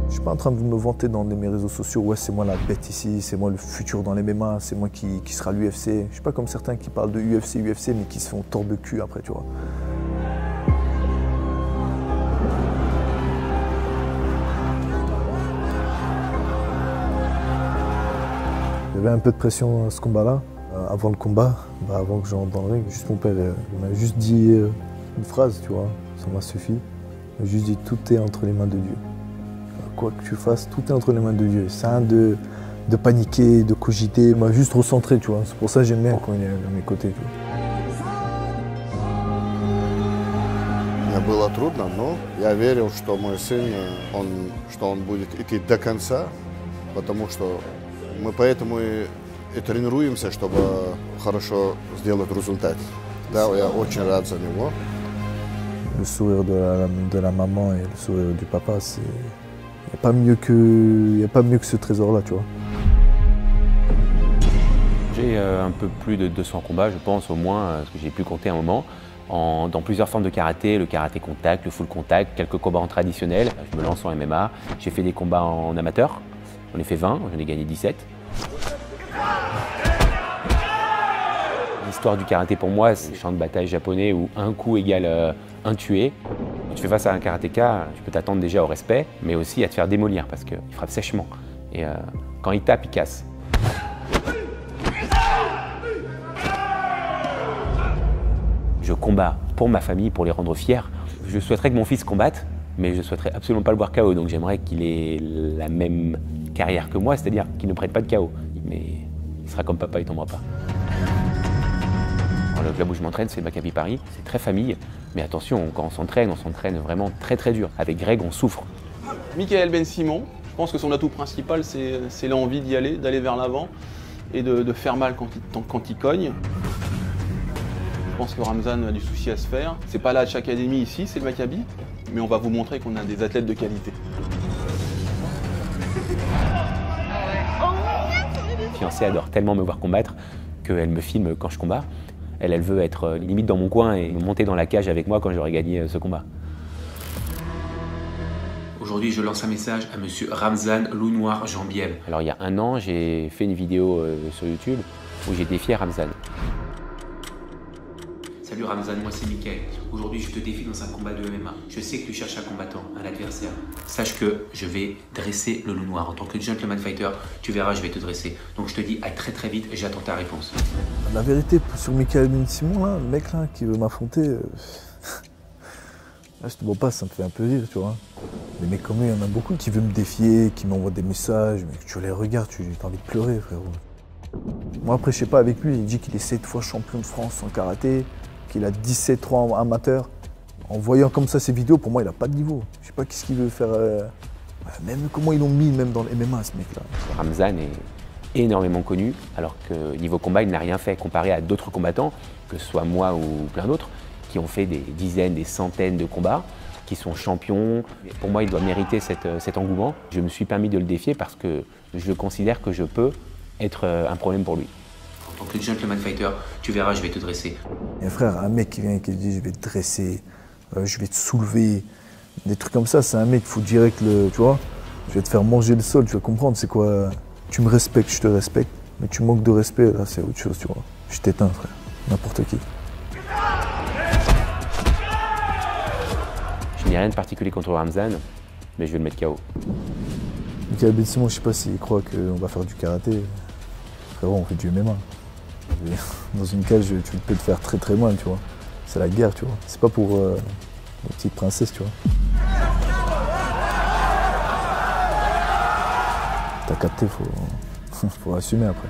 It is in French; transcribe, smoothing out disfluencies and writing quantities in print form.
Je suis pas en train de me vanter dans mes réseaux sociaux, ouais c'est moi la bête ici, c'est moi le futur dans les MMA, c'est moi qui sera l'UFC. Je suis pas comme certains qui parlent de UFC, mais qui se font tordre le cul après, tu vois. Il y avait un peu de pression à ce combat-là. Avant le combat, avant que j'entre dans le ring, juste mon père m'a juste dit une phrase, tu vois, ça m'a suffi. Il m'a juste dit tout est entre les mains de Dieu. Quoi que tu fasses, tout est entre les mains de Dieu. C'est un de paniquer, de cogiter, m'a juste recentré, tu vois. C'est pour ça que j'aime bien quand il est à mes côtés, tu vois. Мне было трудно, но я верил, что мой сын, он будет идти до конца, потому что мы поэтому и тренируемся, чтобы хорошо сделать результат. Да, я очень рад за него. Le sourire de la maman et le sourire du papa, c'est... Il n'y a pas mieux que ce trésor-là, tu vois. J'ai un peu plus de 200 combats, je pense, au moins, parce que j'ai pu compter un moment, dans plusieurs formes de karaté, le karaté contact, le full contact, quelques combats en traditionnel. Je me lance en MMA, j'ai fait des combats en amateur, j'en ai fait 20, j'en ai gagné 17. L'histoire du karaté pour moi, c'est un champ de bataille japonais où un coup égale un tué. Quand tu fais face à un karatéka, tu peux t'attendre déjà au respect, mais aussi à te faire démolir parce qu'il frappe sèchement. Et quand il tape, il casse. Je combats pour ma famille, pour les rendre fiers. Je souhaiterais que mon fils combatte, mais je ne souhaiterais absolument pas le voir KO. Donc j'aimerais qu'il ait la même carrière que moi, c'est-à-dire qu'il ne prenne pas de KO. Mais il sera comme papa, il ne tombera pas. Le club où je m'entraîne, c'est le Maccabi Paris. C'est très famille, mais attention, quand on s'entraîne vraiment très dur. Avec Greg, on souffre. Michael Ben Simon, je pense que son atout principal, c'est l'envie d'y aller, d'aller vers l'avant et de faire mal quand il cogne. Je pense que Ramzan a du souci à se faire. C'est pas la Hatch Academy ici, c'est le Maccabi, mais on va vous montrer qu'on a des athlètes de qualité. Ma fiancée adore tellement me voir combattre qu'elle me filme quand je combats. Elle veut être limite dans mon coin et monter dans la cage avec moi quand j'aurai gagné ce combat. Aujourd'hui, je lance un message à monsieur Ramzan Loup Noir Jambiel. Alors il y a un an, j'ai fait une vidéo sur YouTube où j'ai défié Ramzan. Salut Ramzan, moi c'est Mickaël. Aujourd'hui, je te défie dans un combat de MMA. Je sais que tu cherches un combattant, un adversaire. Sache que je vais dresser le loup noir. En tant que gentleman fighter, tu verras, je vais te dresser. Donc je te dis à très vite et j'attends ta réponse. La vérité, sur Michael Ben Simon, là, le mec là, qui veut m'affronter, là, je te vois pas, ça me fait un peu rire, tu vois. Des mecs comme lui, il y en a beaucoup qui veulent me défier, qui m'envoient des messages, mais tu les regardes, tu as envie de pleurer, frérot. Moi après, je sais pas, avec lui, il dit qu'il est 7 fois champion de France en karaté, qu'il a 17 ans amateur. En voyant comme ça ses vidéos, pour moi, il a pas de niveau. Je sais pas qu'est-ce qu'il veut faire. Même comment ils l'ont mis, même dans le MMA, ce mec-là. Ramzan est énormément connu, alors que niveau combat, il n'a rien fait comparé à d'autres combattants, que ce soit moi ou plein d'autres, qui ont fait des dizaines, des centaines de combats, qui sont champions. Pour moi, il doit mériter cet engouement. Je me suis permis de le défier parce que je considère que je peux être un problème pour lui. En tant que gentleman fighter, tu verras, je vais te dresser. Et frère, un mec qui vient et qui dit je vais te dresser, je vais te soulever, des trucs comme ça, c'est un mec, il faut direct le, tu vois, je vais te faire manger le sol, tu vas comprendre, c'est quoi, tu me respectes, je te respecte, mais tu manques de respect, là c'est autre chose, tu vois. Je t'éteins, frère, n'importe qui. Je n'ai rien de particulier contre Ramzan, mais je vais le mettre KO. Michael Ben Simon, je sais pas s'il croit qu'on va faire du karaté. Frérot, on fait du MMA. Dans une cage, tu peux te faire très mal, tu vois. C'est la guerre, tu vois. C'est pas pour les petites princesses, tu vois. T'as capté, faut assumer après.